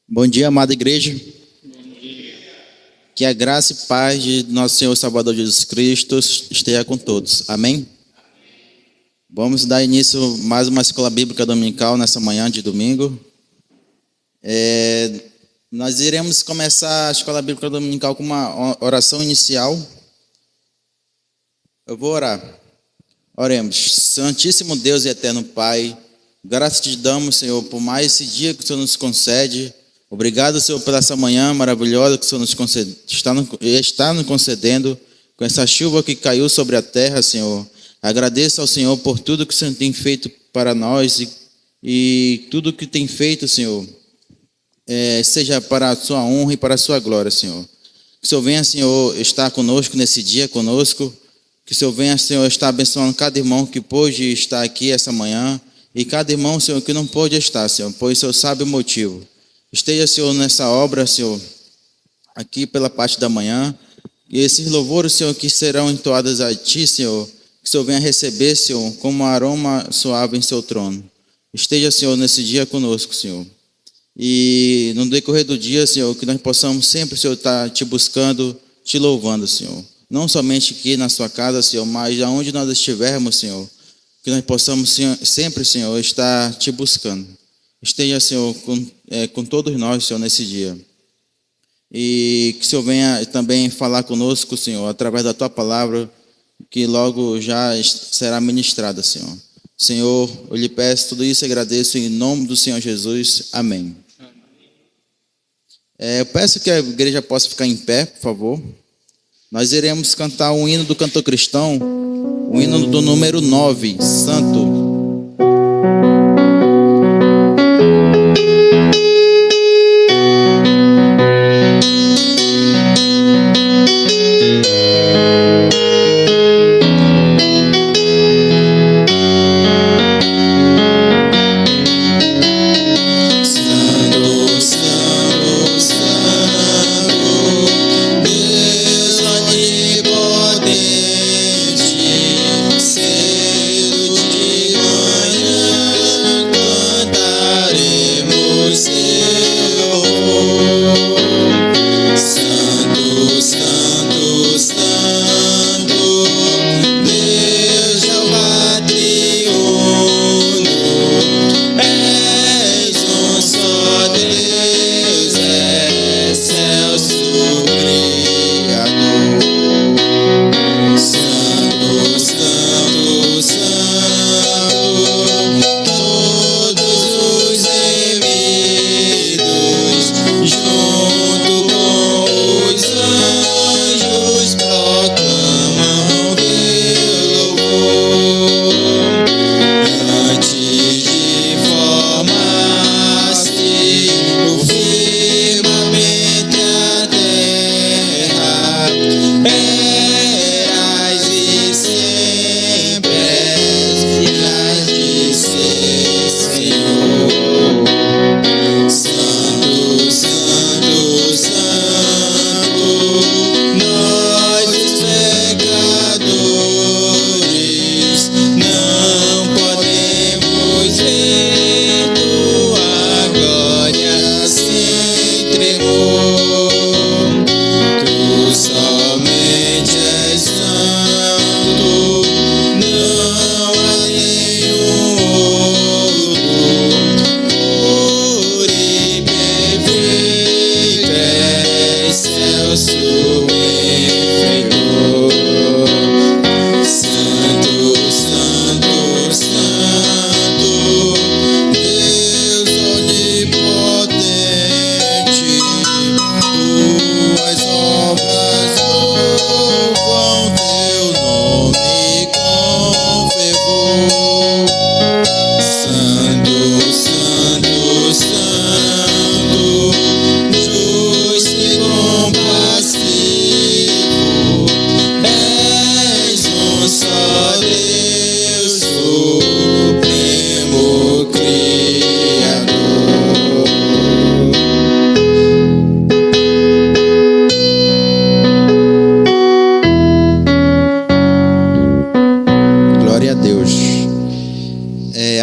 Bom dia, amada igreja. Que a graça e paz de nosso Senhor e Salvador Jesus Cristo esteja com todos. Amém? Vamos dar início a mais uma escola bíblica dominical nessa manhã de domingo. Nós iremos começar a escola bíblica dominical com uma oração inicial. Eu vou orar. Oremos. Santíssimo Deus e eterno Pai, graças te damos, Senhor, por mais esse dia que o Senhor nos concede. Obrigado, Senhor, por essa manhã maravilhosa que o Senhor está nos concedendo, com essa chuva que caiu sobre a terra, Senhor. Agradeço ao Senhor por tudo que o Senhor tem feito para nós e tudo que tem feito, Senhor, seja para a sua honra e para a sua glória, Senhor. Que o Senhor venha, Senhor, estar conosco nesse dia, conosco. Que o Senhor venha, Senhor, estar abençoando cada irmão que pôde estar aqui essa manhã e cada irmão, Senhor, que não pôde estar, Senhor, pois o Senhor sabe o motivo. Esteja, Senhor, nessa obra, Senhor, aqui pela parte da manhã. E esses louvores, Senhor, que serão entoados a Ti, Senhor, que o Senhor venha receber, Senhor, como um aroma suave em Seu trono. Esteja, Senhor, nesse dia conosco, Senhor. E no decorrer do dia, Senhor, que nós possamos sempre, Senhor, estar Te buscando, Te louvando, Senhor. Não somente aqui na Sua casa, Senhor, mas aonde nós estivermos, Senhor, que nós possamos, Senhor, sempre, Senhor, estar Te buscando. Esteja, Senhor, com todos nós, Senhor, nesse dia. E que o Senhor venha também falar conosco, Senhor, através da Tua palavra, que logo já será ministrada, Senhor. Senhor, eu lhe peço tudo isso e agradeço em nome do Senhor Jesus. Amém. Eu peço que a igreja possa ficar em pé, por favor. Nós iremos cantar um hino do cantor cristão, o hino do número 9, Santo.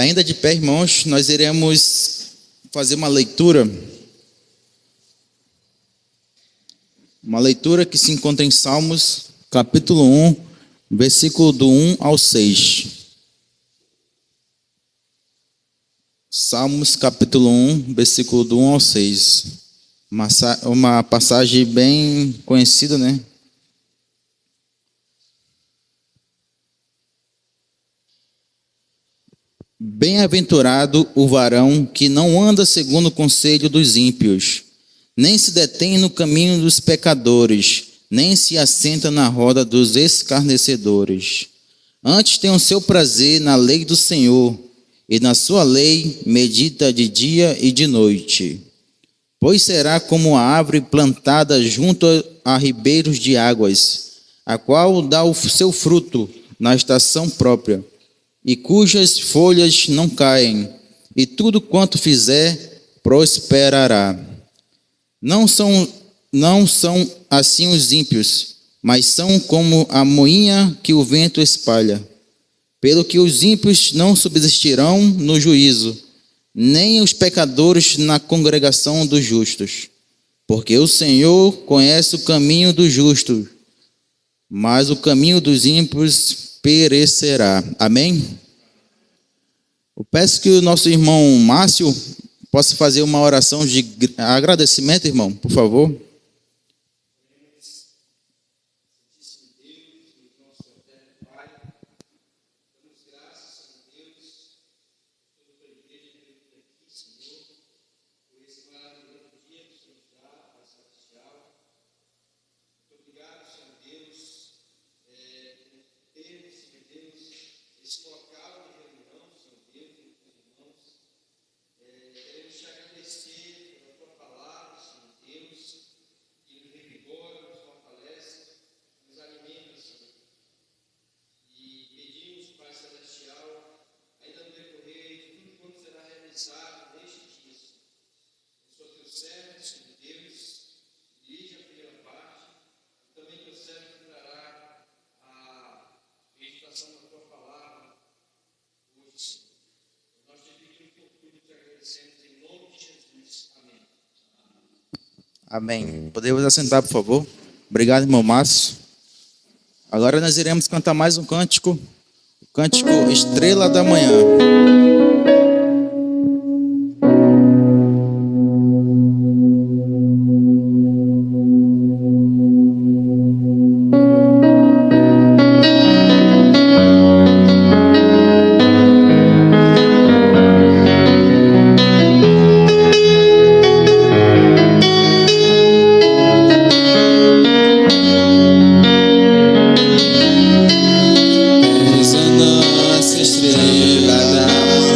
Ainda de pé, irmãos, nós iremos fazer uma leitura Uma leitura que se encontra em Salmos, capítulo 1, versículo do 1 ao 6. Salmos, capítulo 1, versículo do 1 ao 6. Uma passagem bem conhecida, né? Bem-aventurado o varão que não anda segundo o conselho dos ímpios, nem se detém no caminho dos pecadores, nem se assenta na roda dos escarnecedores. Antes tem o seu prazer na lei do Senhor, e na sua lei medita de dia e de noite. Pois será como a árvore plantada junto a ribeiros de águas, a qual dá o seu fruto na estação própria, e cujas folhas não caem, e tudo quanto fizer prosperará. Não são assim os ímpios, mas são como a moinha que o vento espalha. Pelo que os ímpios não subsistirão no juízo, nem os pecadores na congregação dos justos. Porque o Senhor conhece o caminho dos justos, mas o caminho dos ímpios perecerá. Amém? Eu peço que o nosso irmão Márcio possa fazer uma oração de agradecimento, irmão, por favor. Amém. Podemos assentar, por favor? Obrigado, irmão Márcio. Agora nós iremos cantar mais um cântico, o cântico Estrela da Manhã. Estrela da manhã.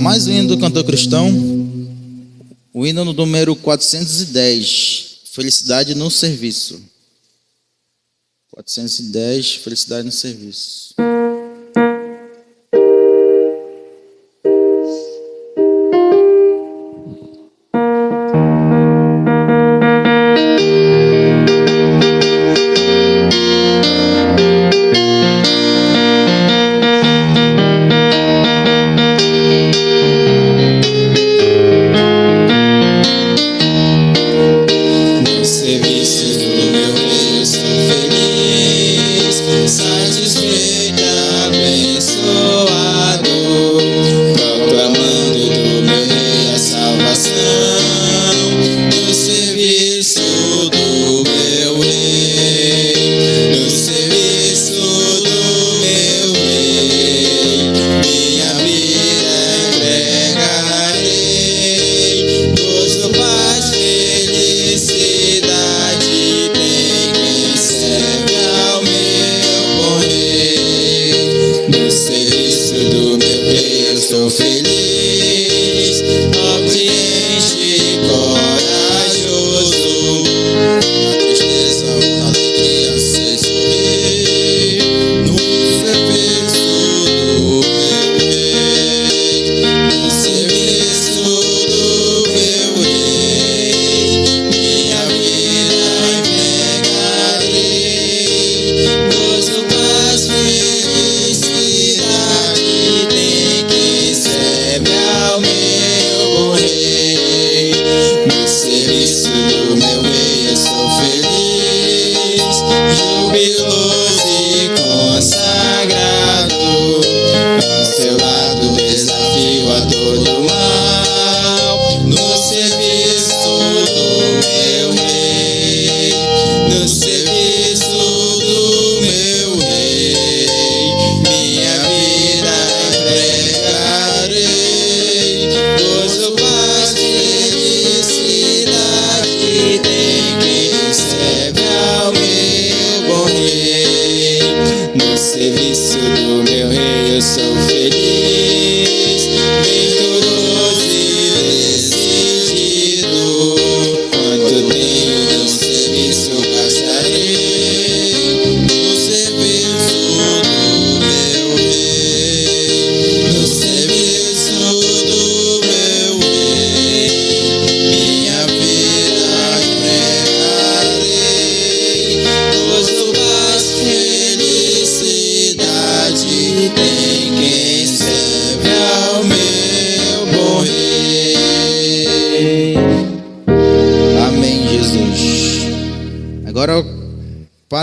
Mais um hino do cantor cristão, o hino número 410, Felicidade no Serviço. 410, Felicidade no Serviço.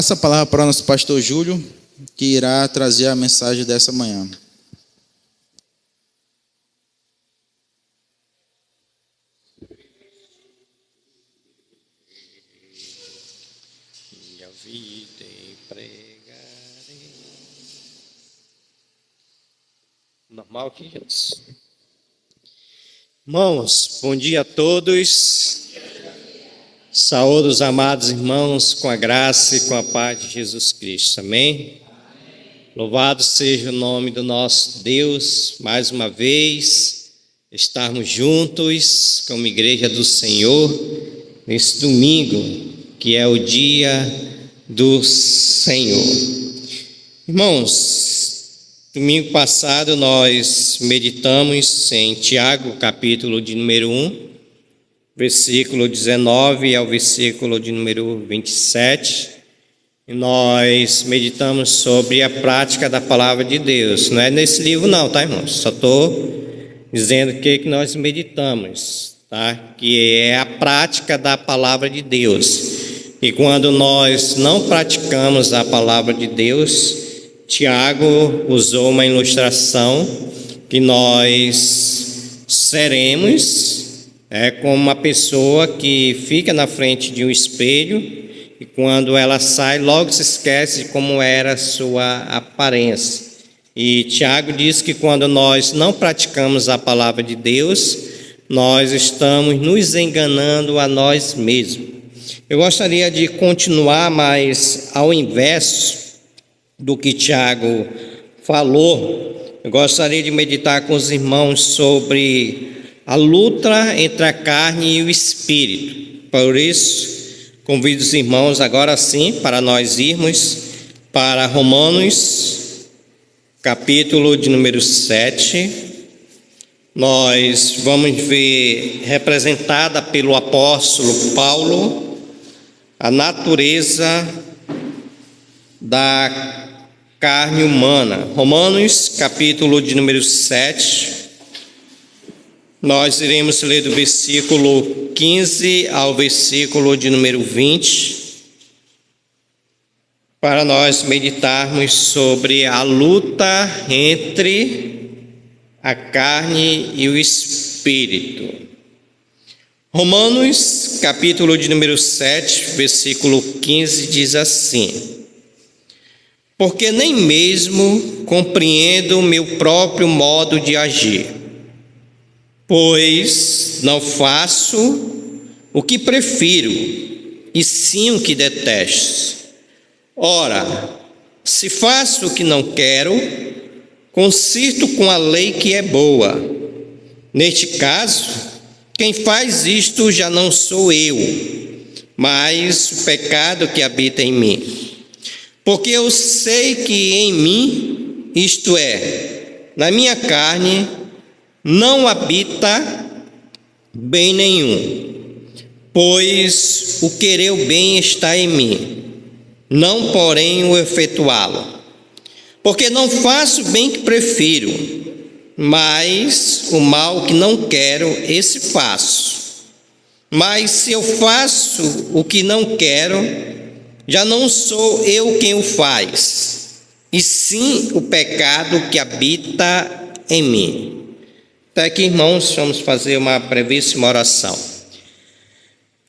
Passa a palavra para o nosso pastor Júlio, que irá trazer a mensagem dessa manhã. Minha vida empregarei. Normal aqui, gente. Irmãos, bom dia a todos. Saúdo os amados irmãos com a graça e com a paz de Jesus Cristo, amém? Louvado seja o nome do nosso Deus, mais uma vez, estarmos juntos como igreja do Senhor, nesse domingo, que é o dia do Senhor. Irmãos, domingo passado nós meditamos em Tiago, capítulo de número 1, versículo 19 ao versículo de número 27, e nós meditamos sobre a prática da palavra de Deus. Não é nesse livro não, tá, irmãos? Só estou dizendo o que nós meditamos, tá? Que é a prática da palavra de Deus. E quando nós não praticamos a palavra de Deus, Tiago usou uma ilustração que nós seremos como uma pessoa que fica na frente de um espelho e quando ela sai, logo se esquece de como era a sua aparência. E Tiago diz que quando nós não praticamos a palavra de Deus, nós estamos nos enganando a nós mesmos. Eu gostaria de continuar, mas ao inverso do que Tiago falou, eu gostaria de meditar com os irmãos sobre a luta entre a carne e o espírito. Por isso, convido os irmãos agora sim para nós irmos para Romanos, capítulo de número 7. Nós vamos ver representada pelo apóstolo Paulo a natureza da carne humana. Romanos, capítulo de número 7. Nós iremos ler do versículo 15 ao versículo de número 20, para nós meditarmos sobre a luta entre a carne e o espírito. Romanos, capítulo de número 7, versículo 15, diz assim: porque nem mesmo compreendo o meu próprio modo de agir, pois não faço o que prefiro, e sim o que detesto. Ora, se faço o que não quero, consinto com a lei que é boa. Neste caso, quem faz isto já não sou eu, mas o pecado que habita em mim. Porque eu sei que em mim, isto é, na minha carne, não habita bem nenhum, pois o querer o bem está em mim, não porém o efetuá-lo. Porque não faço o bem que prefiro, mas o mal que não quero, esse faço. Mas se eu faço o que não quero, já não sou eu quem o faz, e sim o pecado que habita em mim. Até aqui, irmãos, vamos fazer uma brevíssima oração.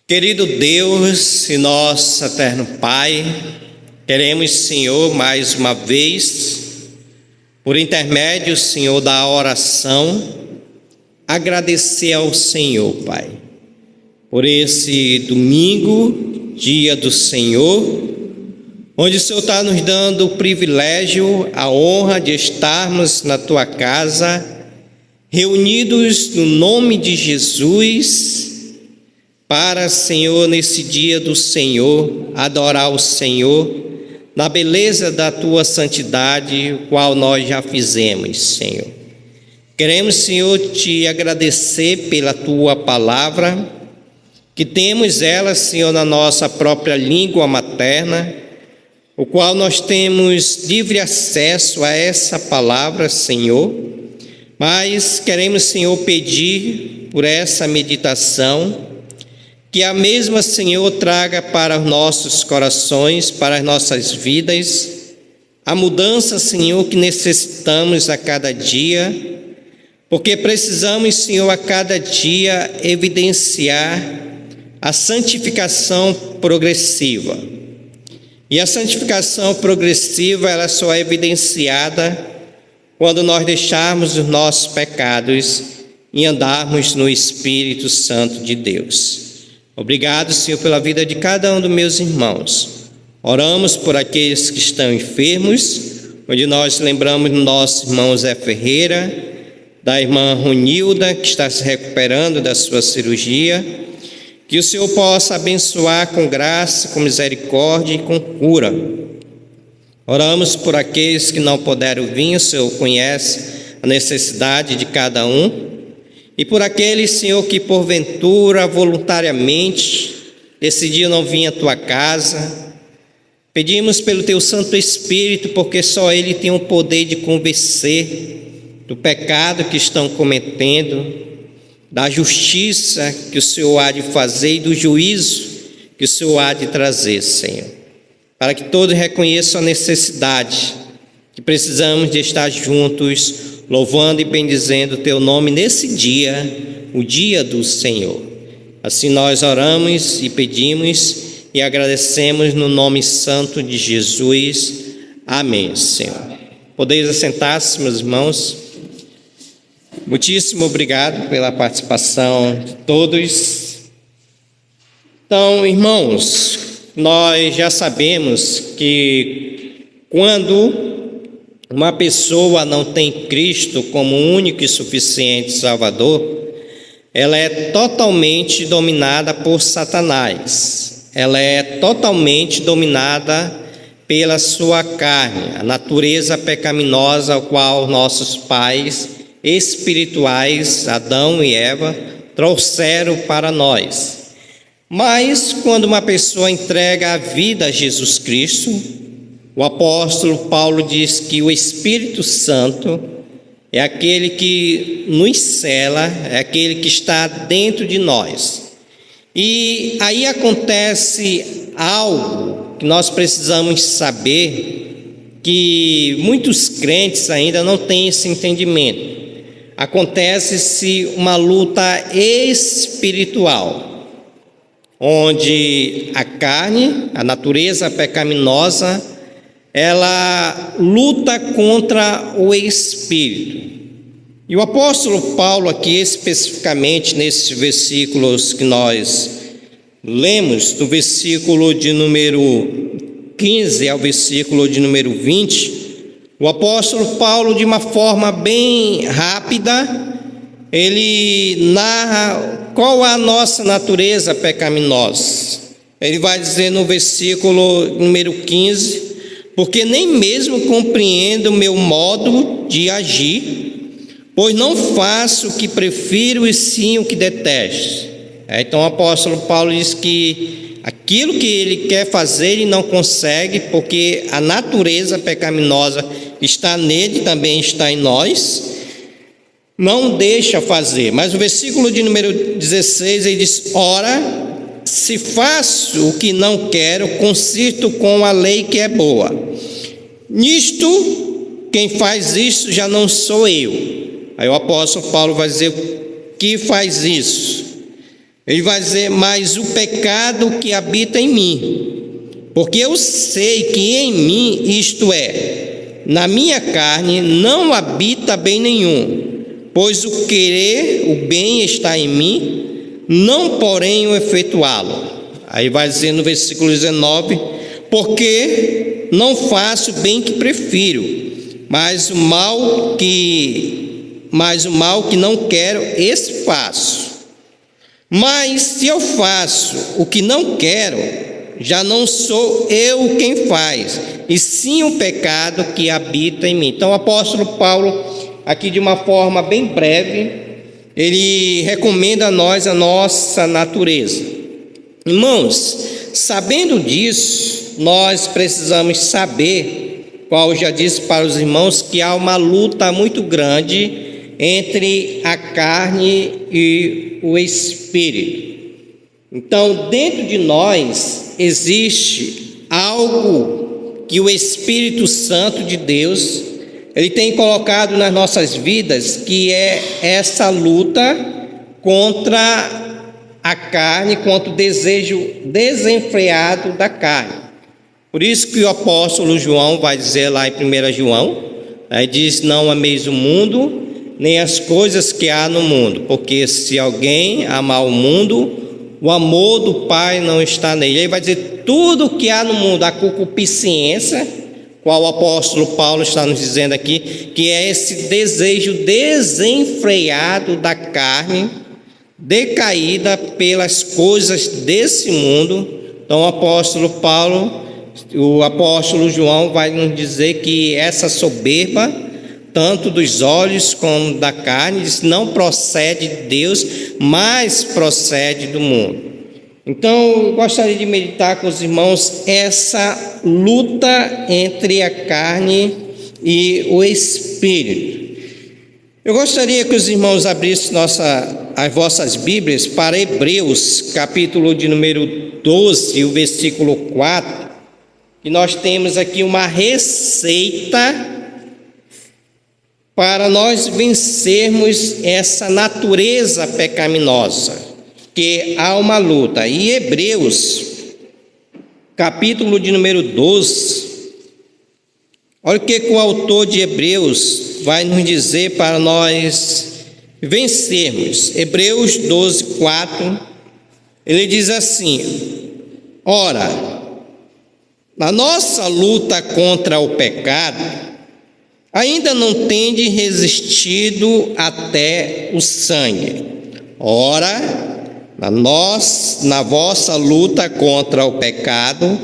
Querido Deus e nosso eterno Pai, queremos, Senhor, mais uma vez, por intermédio, Senhor, da oração, agradecer ao Senhor, Pai, por esse domingo, dia do Senhor, onde o Senhor está nos dando o privilégio, a honra de estarmos na Tua casa, reunidos no nome de Jesus, para, Senhor, nesse dia do Senhor, adorar o Senhor, na beleza da Tua santidade, o qual nós já fizemos, Senhor. Queremos, Senhor, Te agradecer pela Tua palavra, que temos ela, Senhor, na nossa própria língua materna, o qual nós temos livre acesso a essa palavra, Senhor, mas queremos, Senhor, pedir por essa meditação, que a mesma, Senhor, traga para os nossos corações, para as nossas vidas, a mudança, Senhor, que necessitamos a cada dia, porque precisamos, Senhor, a cada dia evidenciar a santificação progressiva. E a santificação progressiva, ela só é evidenciada quando nós deixarmos os nossos pecados e andarmos no Espírito Santo de Deus. Obrigado, Senhor, pela vida de cada um dos meus irmãos. Oramos por aqueles que estão enfermos, onde nós lembramos do nosso irmão Zé Ferreira, da irmã Runilda, que está se recuperando da sua cirurgia. Que o Senhor possa abençoar com graça, com misericórdia e com cura. Oramos por aqueles que não puderam vir, o Senhor conhece a necessidade de cada um. E por aqueles, Senhor, que porventura, voluntariamente, decidiram não vir à Tua casa, pedimos pelo Teu Santo Espírito, porque só Ele tem o poder de convencer do pecado que estão cometendo, da justiça que o Senhor há de fazer e do juízo que o Senhor há de trazer, Senhor, para que todos reconheçam a necessidade, que precisamos de estar juntos, louvando e bendizendo o Teu nome nesse dia, o dia do Senhor. Assim nós oramos e pedimos e agradecemos no nome santo de Jesus. Amém, Senhor. Podeis assentar-se, meus irmãos. Muitíssimo obrigado pela participação de todos. Então, irmãos, nós já sabemos que quando uma pessoa não tem Cristo como único e suficiente Salvador, ela é totalmente dominada por Satanás. Ela é totalmente dominada pela sua carne, a natureza pecaminosa ao qual nossos pais espirituais, Adão e Eva, trouxeram para nós. Mas quando uma pessoa entrega a vida a Jesus Cristo, o apóstolo Paulo diz que o Espírito Santo é aquele que nos cela, é aquele que está dentro de nós. E aí acontece algo que nós precisamos saber, que muitos crentes ainda não têm esse entendimento. Acontece-se uma luta espiritual, onde a carne, a natureza pecaminosa, ela luta contra o Espírito. E o apóstolo Paulo aqui, especificamente nesses versículos que nós lemos, do versículo de número 15 ao versículo de número 20, o apóstolo Paulo, de uma forma bem rápida, ele narra qual é a nossa natureza pecaminosa. Ele vai dizer no versículo número 15: porque nem mesmo compreendo o meu modo de agir, pois não faço o que prefiro e sim o que detesto. Então o apóstolo Paulo diz que aquilo que ele quer fazer ele não consegue, porque a natureza pecaminosa está nele, também está em nós, não deixa fazer. Mas o versículo de número 16, ele diz: ora, se faço o que não quero, consinto com a lei que é boa. Nisto, quem faz isso já não sou eu. Aí o apóstolo Paulo vai dizer que faz isso. Ele vai dizer: mas o pecado que habita em mim, porque eu sei que em mim, isto é, na minha carne, não habita bem nenhum, pois o querer, o bem está em mim, não porém o efetuá-lo. Aí vai dizer no versículo 19: porque não faço o bem que prefiro, mas o mal que não quero, esse faço. Mas se eu faço o que não quero, já não sou eu quem faz, e sim o pecado que habita em mim. Então o apóstolo Paulo, aqui de uma forma bem breve, ele recomenda a nós a nossa natureza. Irmãos, sabendo disso, nós precisamos saber, qual eu já disse para os irmãos, que há uma luta muito grande entre a carne e o Espírito. Então, dentro de nós existe algo que o Espírito Santo de Deus, ele tem colocado nas nossas vidas, que é essa luta contra a carne, contra o desejo desenfreado da carne. Por isso que o apóstolo João vai dizer lá em 1 João, aí diz: não ameis o mundo, nem as coisas que há no mundo, porque se alguém amar o mundo, o amor do Pai não está nele. Ele vai dizer tudo o que há no mundo, a concupiscência, qual o apóstolo Paulo está nos dizendo aqui, que é esse desejo desenfreado da carne, decaída pelas coisas desse mundo. Então o apóstolo João vai nos dizer que essa soberba, tanto dos olhos como da carne, não procede de Deus, mas procede do mundo. Então eu gostaria de meditar com os irmãos essa luta entre a carne e o Espírito. Eu gostaria que os irmãos abrissem as vossas Bíblias para Hebreus, capítulo de número 12, o versículo 4, que nós temos aqui uma receita para nós vencermos essa natureza pecaminosa, que há uma luta. E Hebreus, capítulo de número 12, olha o que o autor de Hebreus vai nos dizer para nós vencermos. Hebreus 12, 4, ele diz assim: ora, na nossa luta contra o pecado, ainda não tendes resistido até o sangue. Ora, na vossa luta contra o pecado,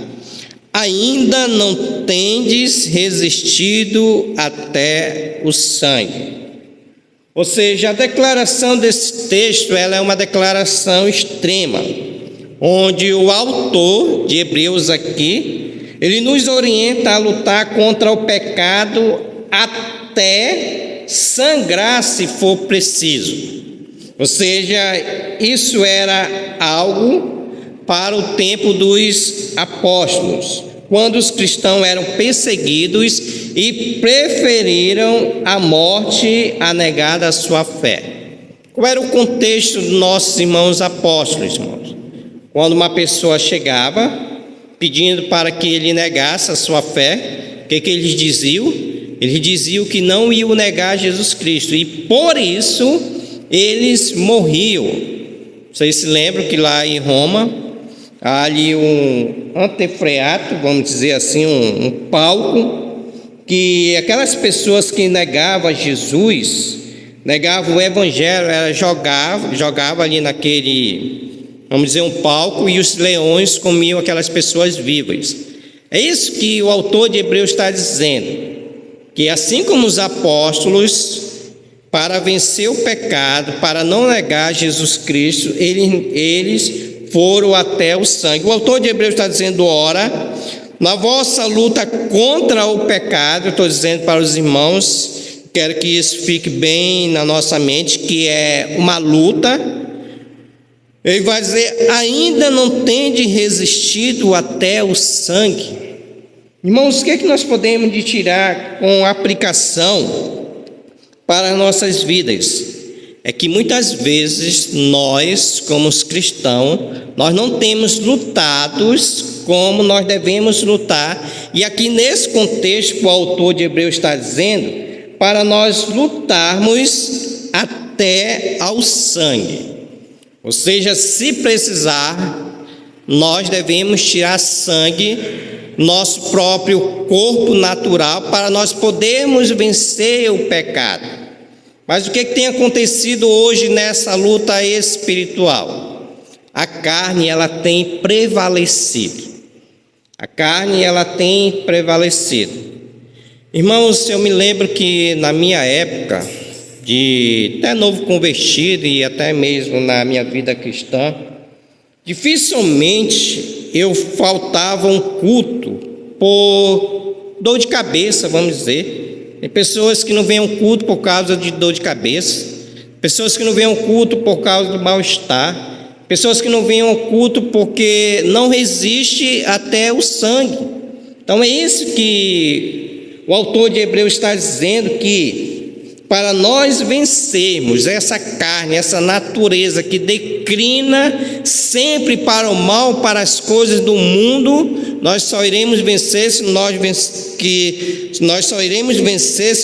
ainda não tendes resistido até o sangue. Ou seja, a declaração desse texto, ela é uma declaração extrema, onde o autor de Hebreus aqui, ele nos orienta a lutar contra o pecado até sangrar se for preciso. Ou seja, isso era algo para o tempo dos apóstolos, quando os cristãos eram perseguidos e preferiram a morte a negar a sua fé. Qual era o contexto dos nossos irmãos apóstolos, irmãos? Quando uma pessoa chegava pedindo para que ele negasse a sua fé, o que eles diziam? Eles diziam que não iam negar Jesus Cristo, e por isso eles morriam. Vocês se lembram que lá em Roma há ali um anfiteatro, vamos dizer assim, um palco, que aquelas pessoas que negavam Jesus, negavam o evangelho, ela jogava ali naquele, vamos dizer, um palco, e os leões comiam aquelas pessoas vivas. É isso que o autor de Hebreus está dizendo, que assim como os apóstolos, para vencer o pecado, para não negar Jesus Cristo, eles foram até o sangue. O autor de Hebreus está dizendo: ora, na vossa luta contra o pecado, estou dizendo para os irmãos, quero que isso fique bem na nossa mente, que é uma luta. Ele vai dizer: ainda não tende resistido até o sangue. Irmãos, o que é que nós podemos tirar com aplicação para as nossas vidas? É que muitas vezes nós, como os cristãos, nós não temos lutado como nós devemos lutar. E aqui nesse contexto, o autor de Hebreus está dizendo para nós lutarmos até ao sangue. Ou seja, se precisar, nós devemos tirar sangue, nosso próprio corpo natural, para nós podermos vencer o pecado. Mas o que tem acontecido hoje nessa luta espiritual? A carne, ela tem prevalecido. A carne, ela tem prevalecido. Irmãos, eu me lembro que na minha época, de até novo convertido e até mesmo na minha vida cristã, dificilmente eu faltava um culto por dor de cabeça, vamos dizer. Tem pessoas que não vêm ao culto por causa de dor de cabeça, pessoas que não vêm ao culto por causa do mal-estar, pessoas que não vêm ao culto porque não resiste até o sangue. Então é isso que o autor de Hebreus está dizendo, que para nós vencermos essa carne, essa natureza que declina sempre para o mal, para as coisas do mundo, nós só iremos vencer se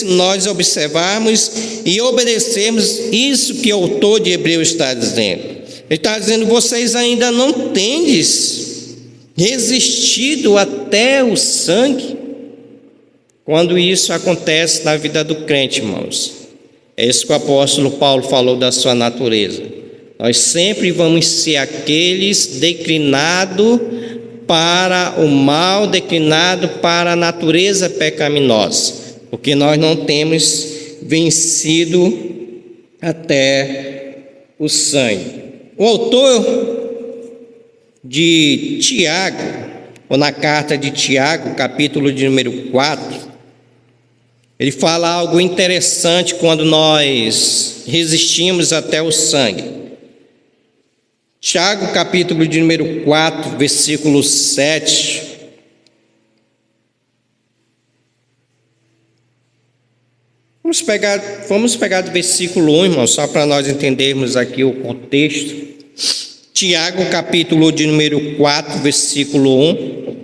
nós observarmos e obedecermos isso que o autor de Hebreus está dizendo. Ele está dizendo: vocês ainda não tendes resistido até o sangue. Quando isso acontece na vida do crente, irmãos, é isso que o apóstolo Paulo falou da sua natureza. Nós sempre vamos ser aqueles declinados para o mal, declinado para a natureza pecaminosa, porque nós não temos vencido até o sangue. O autor de Tiago, ou na carta de Tiago, capítulo de número 4, ele fala algo interessante quando nós resistimos até o sangue. Tiago, capítulo de número 4, versículo 7. Vamos pegar do versículo 1, irmão, só para nós entendermos aqui o contexto. Tiago, capítulo de número 4, versículo 1.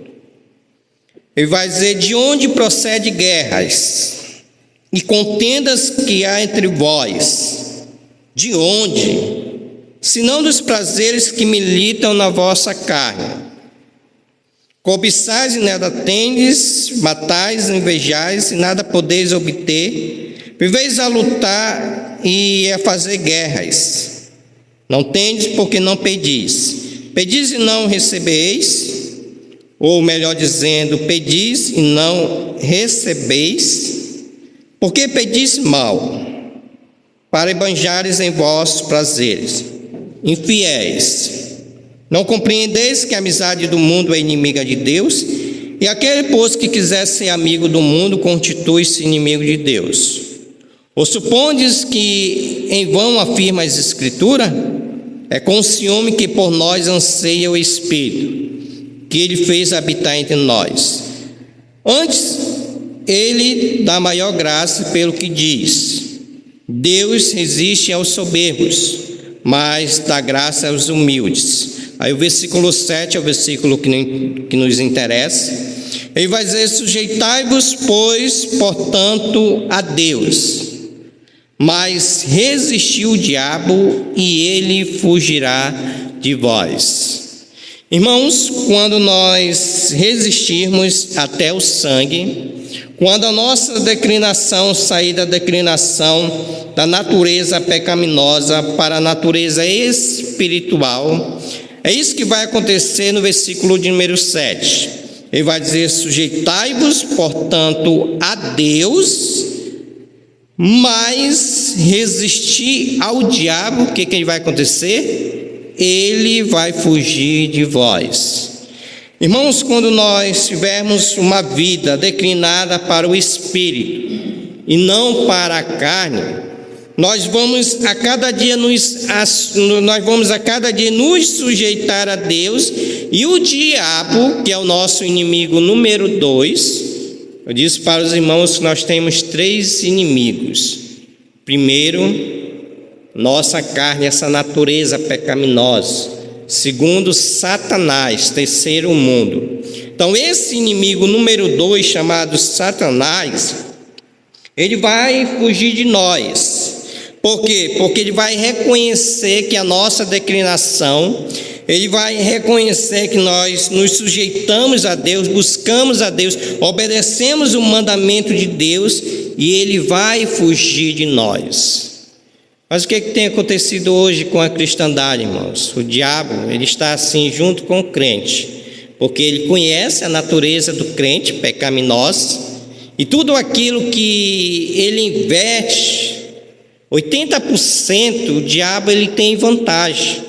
Ele vai dizer: de onde procede guerras e contendas que há entre vós? De onde? Senão dos prazeres que militam na vossa carne. Cobiçais e nada tendes, matais, invejais e nada podeis obter, viveis a lutar e a fazer guerras. Não tendes porque não pedis. Pedis e não recebeis, ou melhor dizendo, pedis e não recebeis, porque pedis mal, para esbanjares em vossos prazeres. Infiéis, não compreendeis que a amizade do mundo é inimiga de Deus? E aquele, pois, que quiser ser amigo do mundo, constitui-se inimigo de Deus. Ou supondes que em vão afirma as Escrituras? É com ciúme que por nós anseia o Espírito, que Ele fez habitar entre nós. Antes, Ele dá maior graça pelo que diz: Deus resiste aos soberbos, mas dá graça aos humildes. Aí o versículo 7 é o versículo que nos interessa. Ele vai dizer: sujeitai-vos, pois, portanto, a Deus, mas resisti o diabo e ele fugirá de vós. Irmãos, quando nós resistirmos até o sangue, quando a nossa declinação sair da declinação da natureza pecaminosa para a natureza espiritual, é isso que vai acontecer no versículo de número 7. Ele vai dizer: sujeitai-vos, portanto, a Deus, mas resistir ao diabo. O que ele vai acontecer? Ele vai fugir de vós. Irmãos, quando nós tivermos uma vida declinada para o Espírito e não para a carne, nós vamos a cada dia nos sujeitar a Deus, e o diabo, que é o nosso inimigo número 2, eu disse para os irmãos que nós temos 3 inimigos. Primeiro, nossa carne, essa natureza pecaminosa. Segundo, Satanás. Terceiro, o mundo. Então, esse inimigo número 2, chamado Satanás, ele vai fugir de nós. Por quê? Porque ele vai reconhecer que a nossa declinação, ele vai reconhecer que nós nos sujeitamos a Deus, buscamos a Deus, obedecemos o mandamento de Deus, e ele vai fugir de nós. Mas o que tem acontecido hoje com a cristandade, irmãos? O diabo, ele está assim junto com o crente, porque ele conhece a natureza do crente pecaminosa, e tudo aquilo que ele investe, 80% o diabo ele tem vantagem.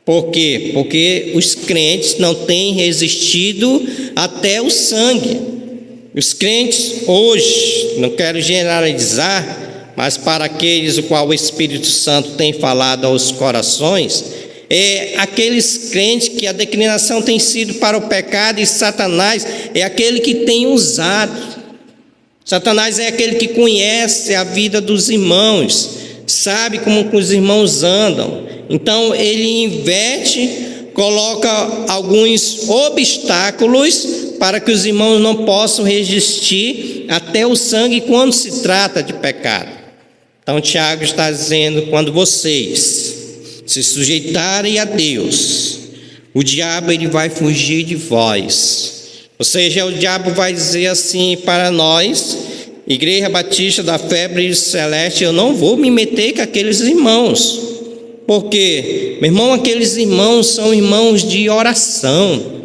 Por quê? Porque os crentes não têm resistido até o sangue. Os crentes hoje, não quero generalizar, mas para aqueles o qual o Espírito Santo tem falado aos corações, é aqueles crentes que a declinação tem sido para o pecado, e Satanás é aquele que tem usado. Satanás é aquele que conhece a vida dos irmãos, sabe como os irmãos andam. Então ele inverte, coloca alguns obstáculos para que os irmãos não possam resistir até o sangue quando se trata de pecado. Então Tiago está dizendo: quando vocês se sujeitarem a Deus, o diabo ele vai fugir de vós. Ou seja, o diabo vai dizer assim para nós, Igreja Batista da Febre Celeste: eu não vou me meter com aqueles irmãos. Por quê? Meu irmão, aqueles irmãos são irmãos de oração.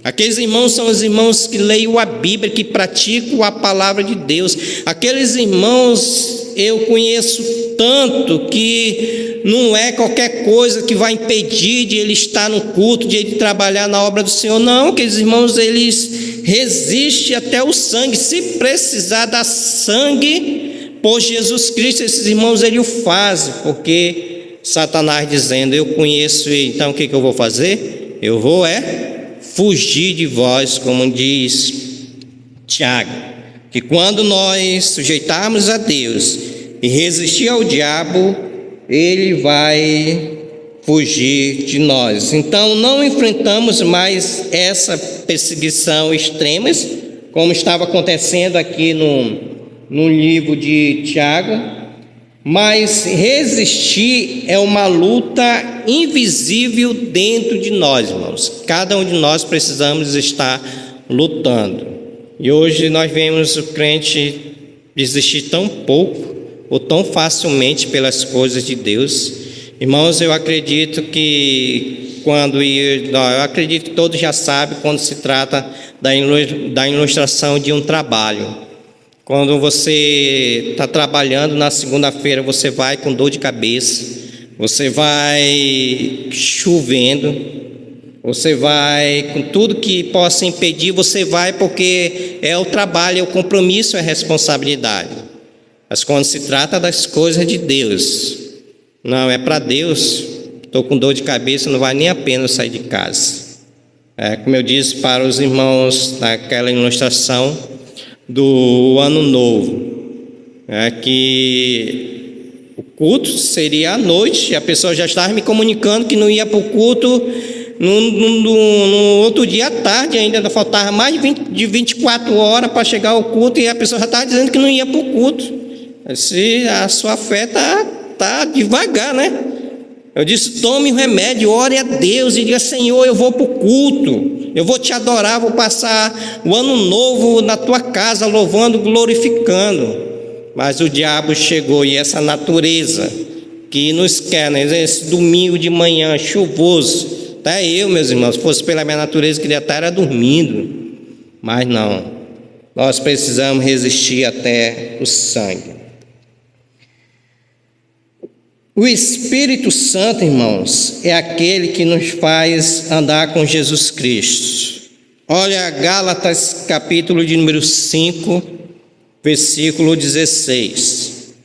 Aqueles irmãos são os irmãos que leem a Bíblia, que praticam a palavra de Deus. Aqueles irmãos eu conheço tanto que não é qualquer coisa que vai impedir de ele estar no culto, de ele trabalhar na obra do Senhor. Não, aqueles irmãos, eles resistem até o sangue. Se precisar dar sangue por Jesus Cristo, esses irmãos ele o fazem, porque Satanás dizendo: eu conheço ele, então o que eu vou fazer? Eu vou fugir de vós, como diz Tiago, que quando nós sujeitarmos a Deus e resistir ao diabo, ele vai fugir de nós. Então não enfrentamos mais essa perseguição extrema, como estava acontecendo aqui no livro de Tiago. Mas resistir é uma luta invisível dentro de nós, irmãos. Cada um de nós precisamos estar lutando. E hoje nós vemos o crente desistir tão pouco ou tão facilmente pelas coisas de Deus. Irmãos, eu acredito que todos já sabem quando se trata da ilustração de um trabalho. Quando você está trabalhando na segunda-feira, você vai com dor de cabeça, você vai chovendo, você vai com tudo que possa impedir, você vai porque é o trabalho, é o compromisso, é a responsabilidade. Mas quando se trata das coisas de Deus, não, é para Deus, estou com dor de cabeça, não vale nem a pena eu sair de casa. Como eu disse para os irmãos naquela ilustração do Ano Novo, que o culto seria à noite, e a pessoa já estava me comunicando que não ia para o culto no outro dia à tarde, ainda faltava mais de 24 horas para chegar ao culto, e a pessoa já estava dizendo que não ia para o culto. Se a sua fé está devagar, né? Eu disse: tome o remédio, ore a Deus e diga: Senhor, eu vou para o culto, eu vou te adorar, vou passar o ano novo na tua casa, louvando, glorificando. Mas o diabo chegou, e essa natureza que nos quer, né? Esse domingo de manhã chuvoso, até eu, meus irmãos, se fosse pela minha natureza, queria estar dormindo, mas não, nós precisamos resistir até o sangue. O Espírito Santo, irmãos, é aquele que nos faz andar com Jesus Cristo. Olha Gálatas, capítulo de número 5, versículo 16.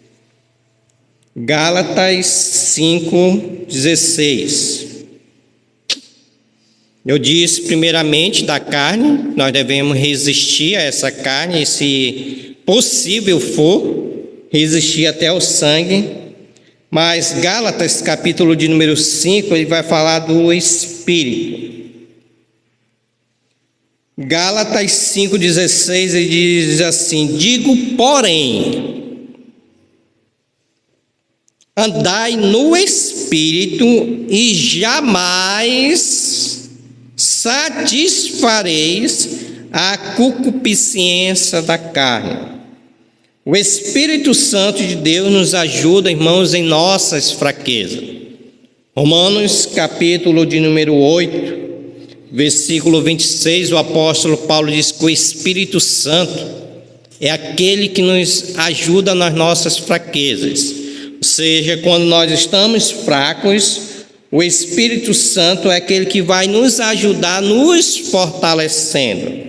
Gálatas 5, 16. Eu disse primeiramente da carne, nós devemos resistir a essa carne, e se possível for, resistir até o sangue. Mas Gálatas, capítulo de número 5, ele vai falar do Espírito. Gálatas 5,16, ele diz assim: digo, porém, andai no Espírito e jamais satisfareis a concupiscência da carne. O Espírito Santo de Deus nos ajuda, irmãos, em nossas fraquezas. Romanos, capítulo de número 8, versículo 26, o apóstolo Paulo diz que o Espírito Santo é aquele que nos ajuda nas nossas fraquezas. Ou seja, quando nós estamos fracos, o Espírito Santo é aquele que vai nos ajudar, nos fortalecendo.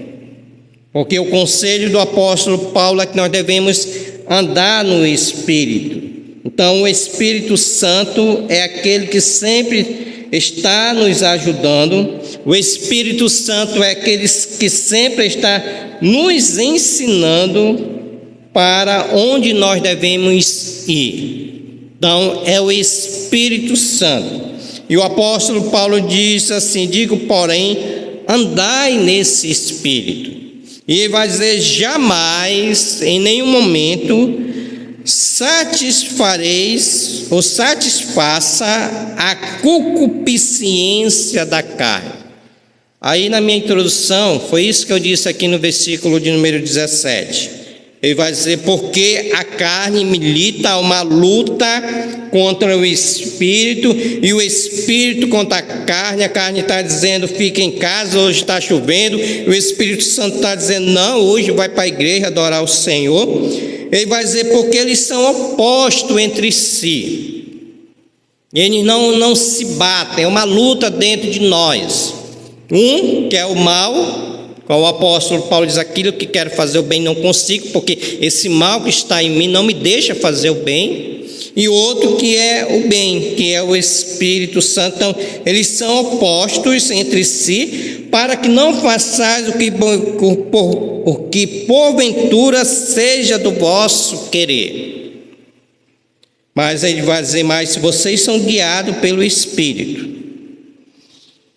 Porque o conselho do apóstolo Paulo é que nós devemos andar no Espírito. Então, o Espírito Santo é aquele que sempre está nos ajudando. O Espírito Santo é aquele que sempre está nos ensinando para onde nós devemos ir. Então, é o Espírito Santo. E o apóstolo Paulo diz assim: digo, porém, andai nesse Espírito. E ele vai dizer: jamais, em nenhum momento, satisfareis ou satisfaça a concupiscência da carne. Aí na minha introdução, foi isso que eu disse aqui no versículo de número 17. Ele vai dizer: porque a carne milita uma luta contra o Espírito, e o Espírito contra a carne está dizendo: fica em casa, hoje está chovendo, e o Espírito Santo está dizendo: não, hoje vai para a igreja adorar o Senhor. Ele vai dizer: porque eles são opostos entre si, eles não se batem, é uma luta dentro de nós. Um, que é o mal, o apóstolo Paulo diz: aquilo que quero fazer o bem não consigo, porque esse mal que está em mim não me deixa fazer o bem. E outro que é o bem, que é o Espírito Santo. Então, eles são opostos entre si, para que não façais o que porventura seja do vosso querer. Mas ele vai dizer mais: se vocês são guiados pelo Espírito,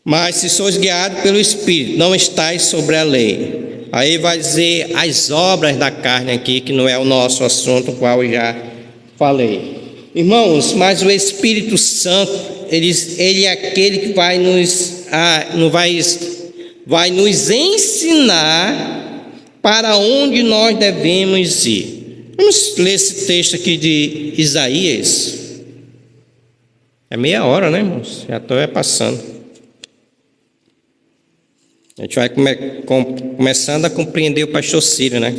mas se sois guiados pelo Espírito, não estáis sobre a lei. Aí vai dizer as obras da carne aqui, que não é o nosso assunto, o qual eu já falei. Irmãos, mas o Espírito Santo, ele é aquele que vai nos ensinar para onde nós devemos ir. Vamos ler esse texto aqui de Isaías. É meia hora, né, irmãos? Já estou passando. A gente vai começando a compreender o pastor Círio, né?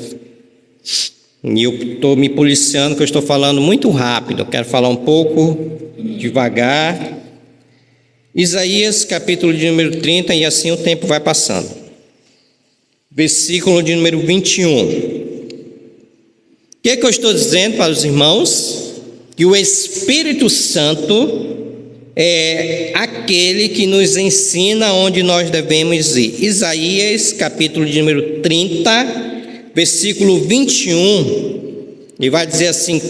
E eu estou me policiando que eu estou falando muito rápido. Eu quero falar um pouco devagar. Isaías, capítulo de número 30, e assim o tempo vai passando. Versículo de número 21. O que é que eu estou dizendo para os irmãos? Que o Espírito Santo é aquele que nos ensina onde nós devemos ir. Isaías, capítulo de número 30, versículo 21, e vai dizer assim: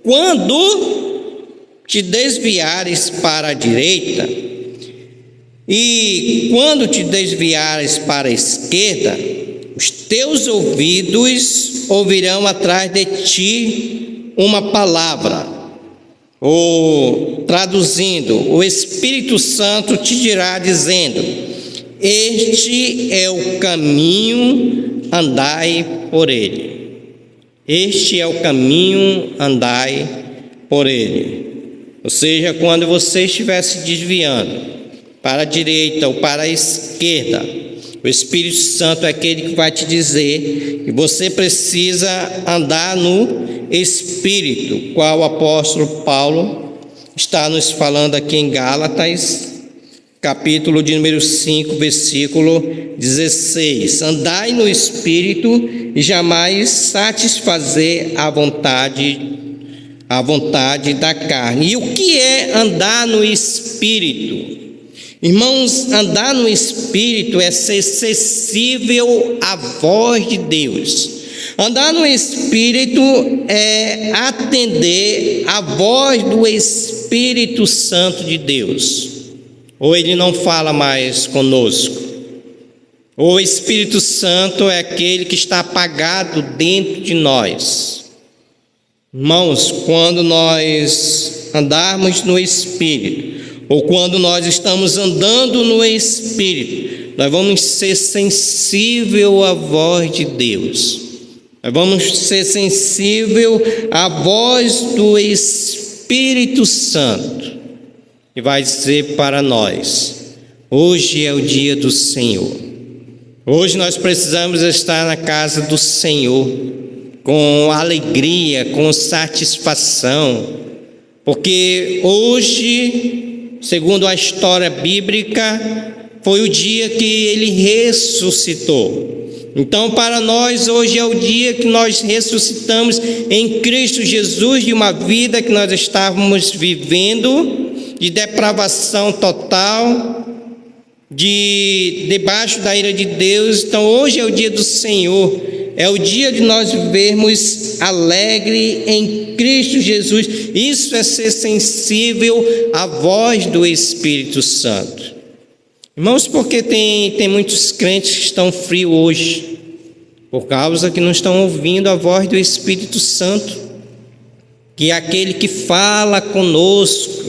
quando te desviares para a direita, e quando te desviares para a esquerda, os teus ouvidos ouvirão atrás de ti uma palavra. Ou, traduzindo, o Espírito Santo te dirá dizendo: este é o caminho, andai por ele. Este é o caminho, andai por ele. Ou seja, quando você estiver se desviando para a direita ou para a esquerda, o Espírito Santo é aquele que vai te dizer que você precisa andar no Espírito, qual o apóstolo Paulo está nos falando aqui em Gálatas, capítulo de número 5, versículo 16. Andai no Espírito e jamais satisfazer a vontade da carne. E o que é andar no Espírito? Irmãos, andar no Espírito é ser sensível à voz de Deus. Andar no Espírito é atender à voz do Espírito Santo de Deus. Ou ele não fala mais conosco. Ou o Espírito Santo é aquele que está apagado dentro de nós. Irmãos, quando nós andarmos no Espírito, ou quando nós estamos andando no Espírito, nós vamos ser sensíveis à voz de Deus. Nós vamos ser sensíveis à voz do Espírito Santo, que vai dizer para nós: hoje é o dia do Senhor. Hoje nós precisamos estar na casa do Senhor com alegria, com satisfação, porque hoje, segundo a história bíblica, foi o dia que ele ressuscitou. Então, para nós, hoje é o dia que nós ressuscitamos em Cristo Jesus de uma vida que nós estávamos vivendo de depravação total, debaixo da ira de Deus. Então, hoje é o dia do Senhor, é o dia de nós vivermos alegre em Cristo Jesus. Isso é ser sensível à voz do Espírito Santo. Irmãos, porque tem muitos crentes que estão frios hoje, por causa que não estão ouvindo a voz do Espírito Santo, que é aquele que fala conosco,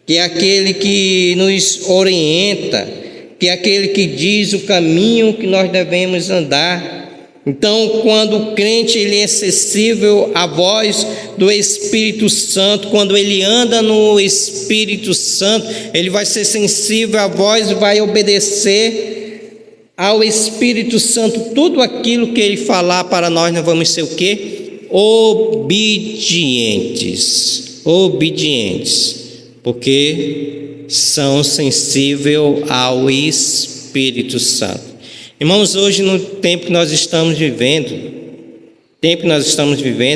que é aquele que nos orienta, que é aquele que diz o caminho que nós devemos andar. Então, quando o crente ele é sensível à voz do Espírito Santo, quando ele anda no Espírito Santo, ele vai ser sensível à voz e vai obedecer ao Espírito Santo. Tudo aquilo que ele falar para nós vamos ser o quê? Obedientes. Obedientes. Porque são sensíveis ao Espírito Santo. Irmãos, hoje no tempo que nós estamos vivendo,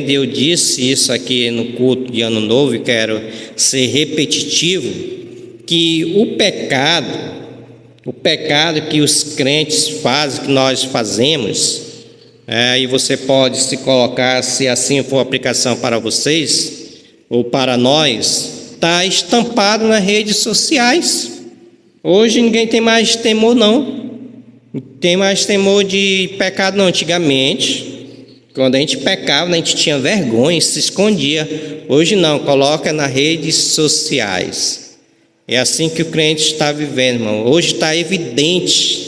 e eu disse isso aqui no culto de Ano Novo e quero ser repetitivo, que o pecado que os crentes fazem, que nós fazemos, e você pode se colocar, se assim for a aplicação para vocês, ou para nós, está estampado nas redes sociais. Hoje ninguém tem mais temor, não. Tem mais temor de pecado, não. Antigamente, Quando a gente pecava, a gente tinha vergonha, se escondia. Hoje não, coloca nas redes sociais. É assim que o crente está vivendo, irmão. Hoje está evidente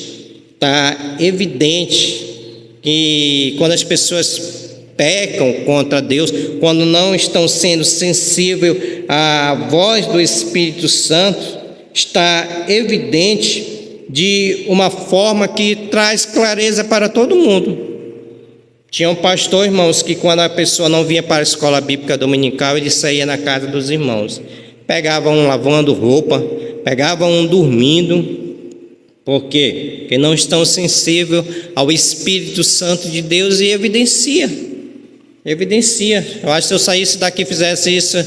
que quando as pessoas pecam contra Deus, quando não estão sendo sensíveis à voz do Espírito Santo, está evidente de uma forma que traz clareza para todo mundo. Tinha um pastor, irmãos, que quando a pessoa não vinha para a escola bíblica dominical, ele saía na casa dos irmãos. Pegava um lavando roupa, pegava um dormindo. Por quê? Porque não estão sensíveis ao Espírito Santo de Deus e evidencia. Eu acho que se eu saísse daqui e fizesse isso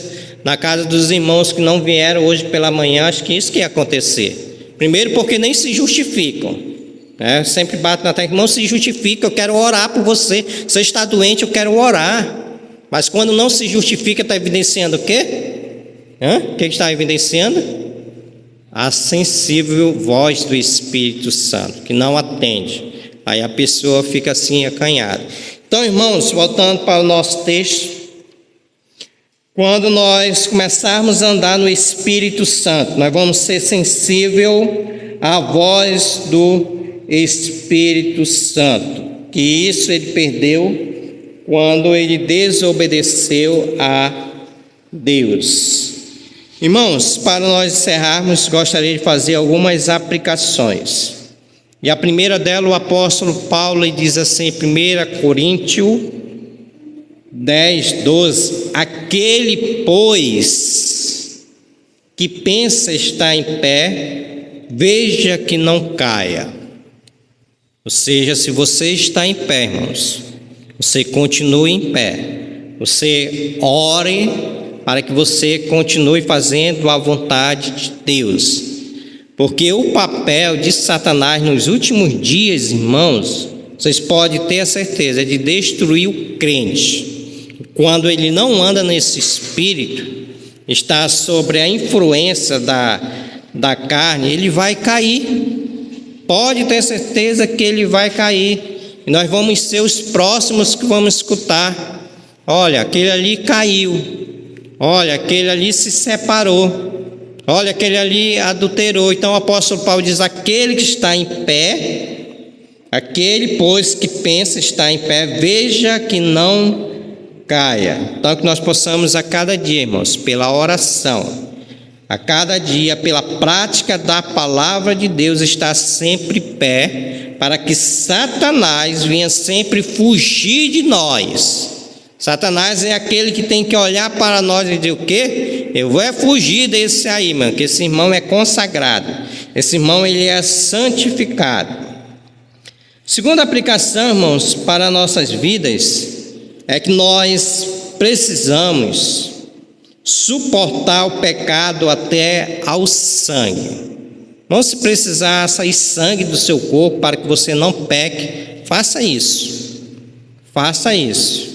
na casa dos irmãos que não vieram hoje pela manhã, acho que isso que ia acontecer. Primeiro porque nem se justificam. Sempre bato na tecla, não se justifica, eu quero orar por você. Você está doente, eu quero orar. Mas quando não se justifica, está evidenciando o quê? O que está evidenciando? A sensível voz do Espírito Santo, que não atende. Aí a pessoa fica assim acanhada. Então, irmãos, voltando para o nosso texto, quando nós começarmos a andar no Espírito Santo, nós vamos ser sensíveis à voz do Espírito Santo, que isso ele perdeu quando ele desobedeceu a Deus. Irmãos, para nós encerrarmos, gostaria de fazer algumas aplicações. E a primeira dela, o apóstolo Paulo diz assim, 1 Coríntios 10, 12: aquele, pois, que pensa estar em pé, veja que não caia. Ou seja, se você está em pé, irmãos, você continue em pé. Você ore para que você continue fazendo a vontade de Deus. Porque o papel de Satanás nos últimos dias, irmãos, vocês podem ter a certeza, é de destruir o crente. Quando ele não anda nesse espírito, está sobre a influência da carne, ele vai cair. Pode ter certeza que ele vai cair. E nós vamos ser os próximos que vamos escutar. Olha, aquele ali caiu. Olha, aquele ali se separou. Olha, aquele ali adulterou. Então o apóstolo Paulo diz, aquele que está em pé, aquele, pois, que pensa estar em pé, veja que não caia. Então que nós possamos a cada dia, irmãos, pela oração, a cada dia, pela prática da palavra de Deus, estar sempre em pé, para que Satanás venha sempre fugir de nós. Satanás é aquele que tem que olhar para nós e dizer o quê? Eu vou fugir desse aí, mano, que esse irmão é consagrado. Esse irmão, ele é santificado. Segunda aplicação, irmãos, para nossas vidas, é que nós precisamos suportar o pecado até ao sangue. Não se precisar sair sangue do seu corpo para que você não peque, faça isso. Faça isso.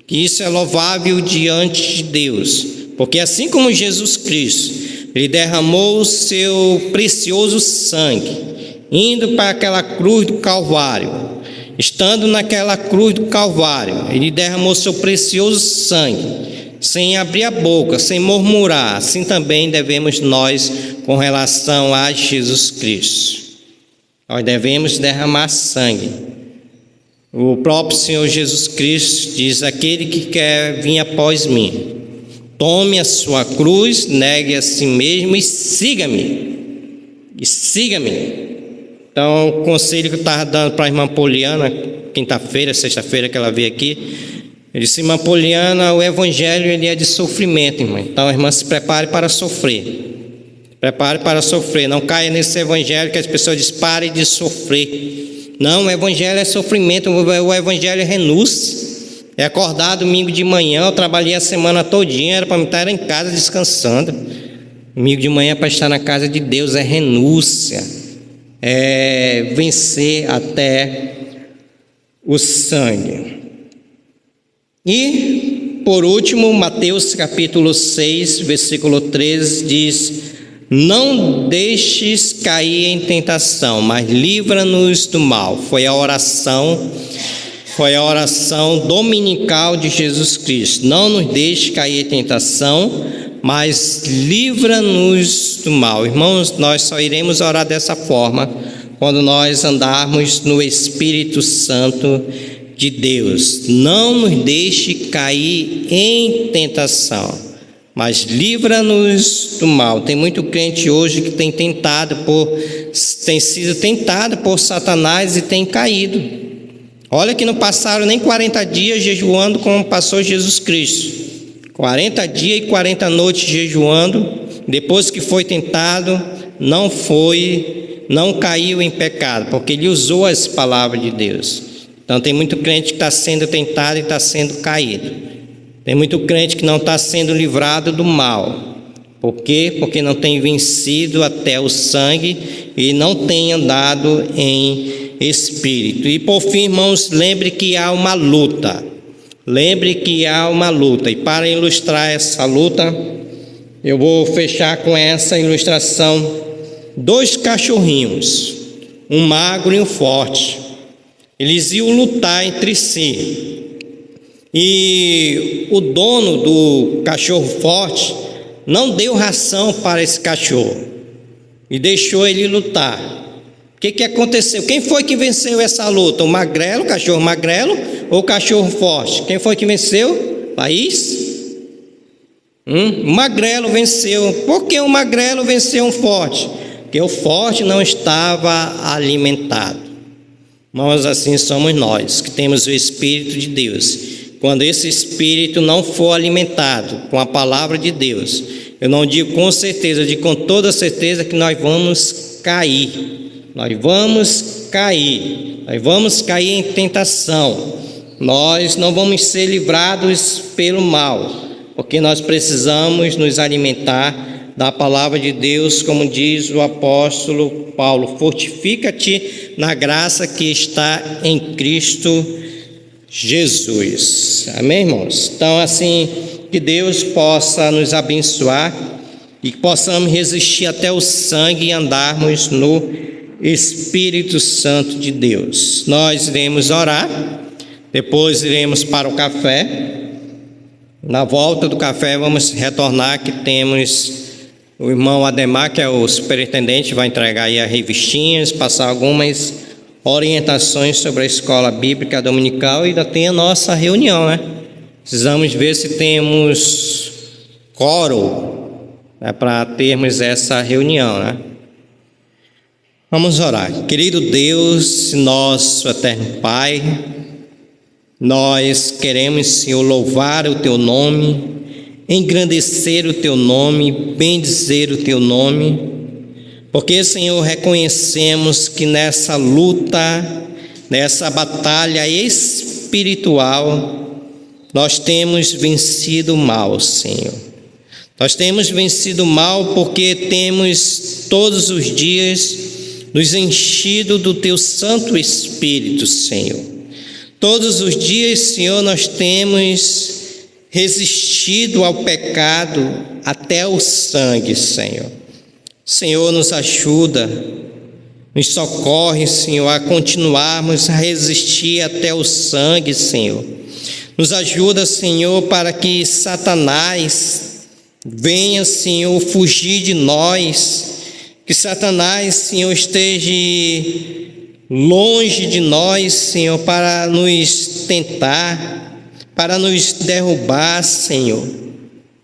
Que isso é louvável diante de Deus. Porque assim como Jesus Cristo, ele derramou o seu precioso sangue, indo para aquela cruz do Calvário, estando naquela cruz do Calvário, ele derramou seu precioso sangue, sem abrir a boca, sem murmurar. Assim também devemos nós com relação a Jesus Cristo. Nós devemos derramar sangue. O próprio Senhor Jesus Cristo diz, aquele que quer vir após mim, tome a sua cruz, negue a si mesmo e siga-me. Então, o conselho que eu estava dando para a irmã Poliana, quinta-feira, sexta-feira que ela veio aqui, ele disse, irmã Poliana, o evangelho ele é de sofrimento, irmã. Então a irmã se prepare para sofrer. Prepare para sofrer. Não caia nesse evangelho que as pessoas dizem, pare de sofrer. Não, o evangelho é sofrimento, o evangelho é renúncia. É acordar domingo de manhã, eu trabalhei a semana todinha, era para me estar em casa descansando. Domingo de manhã para estar na casa de Deus é renúncia. É vencer até o sangue. E, por último, Mateus capítulo 6, versículo 13 diz, não deixes cair em tentação, mas livra-nos do mal. Foi a oração Foi a oração dominical de Jesus Cristo. Não nos deixe cair em tentação, mas livra-nos do mal. Irmãos, nós só iremos orar dessa forma quando nós andarmos no Espírito Santo de Deus. Não nos deixe cair em tentação, mas livra-nos do mal. Tem muito crente hoje que tem sido tentado por Satanás e tem caído. Olha que não passaram nem 40 dias jejuando como passou Jesus Cristo. 40 dias e 40 noites jejuando, depois que foi tentado, não caiu em pecado, porque ele usou as palavras de Deus. Então tem muito crente que está sendo tentado e está sendo caído. Tem muito crente que não está sendo livrado do mal. Por quê? Porque não tem vencido até o sangue e não tem andado em espírito. E por fim, irmãos, lembre que há uma luta. Lembre que há uma luta. E para ilustrar essa luta, eu vou fechar com essa ilustração. 2 cachorrinhos, um magro e um forte. Eles iam lutar entre si. E o dono do cachorro forte não deu ração para esse cachorro e deixou ele lutar. O que aconteceu? Quem foi que venceu essa luta? O magrelo, o cachorro magrelo ou o cachorro forte? Quem foi que venceu? Laís? O magrelo venceu. Por que o magrelo venceu um forte? Porque o forte não estava alimentado. Mas assim somos nós, que temos o Espírito de Deus. Quando esse Espírito não for alimentado com a palavra de Deus, eu não digo com certeza, eu digo com toda certeza que nós vamos cair. Nós vamos cair em tentação. Nós não vamos ser livrados pelo mal, porque nós precisamos nos alimentar da palavra de Deus, como diz o apóstolo Paulo: fortifica-te na graça que está em Cristo Jesus. Amém, irmãos? Então, assim, que Deus possa nos abençoar e que possamos resistir até o sangue e andarmos no Espírito Santo de Deus. Nós iremos orar, depois iremos para o café. Na volta do café vamos retornar, que temos o irmão Ademar, que é o superintendente, vai entregar aí as revistinhas, passar algumas orientações sobre a escola bíblica dominical, e ainda tem a nossa reunião, né? Precisamos ver se temos quórum, né, para termos essa reunião, né? Vamos orar. Querido Deus, nosso eterno Pai, nós queremos, Senhor, louvar o Teu nome, engrandecer o Teu nome, bendizer o Teu nome, porque, Senhor, reconhecemos que nessa luta, nessa batalha espiritual, nós temos vencido o mal, Senhor. Nós temos vencido o mal porque temos todos os dias nos enchido do Teu Santo Espírito, Senhor. Todos os dias, Senhor, nós temos resistido ao pecado até o sangue, Senhor. Senhor, nos ajuda, nos socorre, Senhor, a continuarmos a resistir até o sangue, Senhor. Nos ajuda, Senhor, para que Satanás venha, Senhor, fugir de nós. Que Satanás, Senhor, esteja longe de nós, Senhor, para nos tentar, para nos derrubar, Senhor,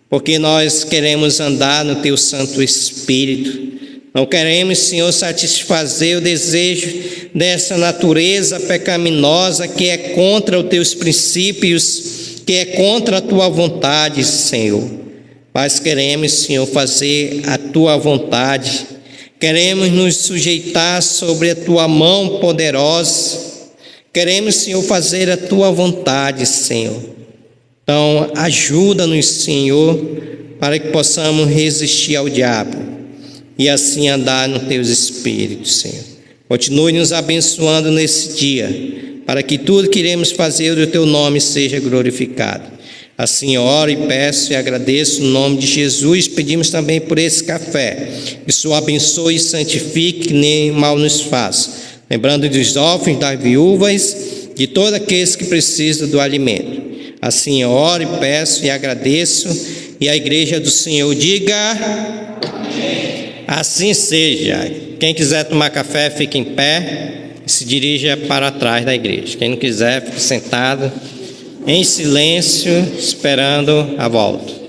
porque nós queremos andar no Teu Santo Espírito. Não queremos, Senhor, satisfazer o desejo dessa natureza pecaminosa que é contra os Teus princípios, que é contra a Tua vontade, Senhor. Mas queremos, Senhor, fazer a Tua vontade. Queremos nos sujeitar sobre a Tua mão poderosa. Queremos, Senhor, fazer a Tua vontade, Senhor. Então, ajuda-nos, Senhor, para que possamos resistir ao diabo e assim andar nos Teus Espíritos, Senhor. Continue nos abençoando nesse dia, para que tudo que iremos fazer do Teu nome seja glorificado. Assim oro e peço e agradeço no nome de Jesus. Pedimos também por esse café, que o Senhor abençoe e santifique, que nem mal nos faça. Lembrando dos órfãos, das viúvas de todos aqueles que precisam do alimento. Assim eu oro e peço e agradeço, e a igreja do Senhor diga: amém. Assim seja. Quem quiser tomar café, fique em pé e se dirija para trás da igreja. Quem não quiser, fique sentado, em silêncio, esperando a volta.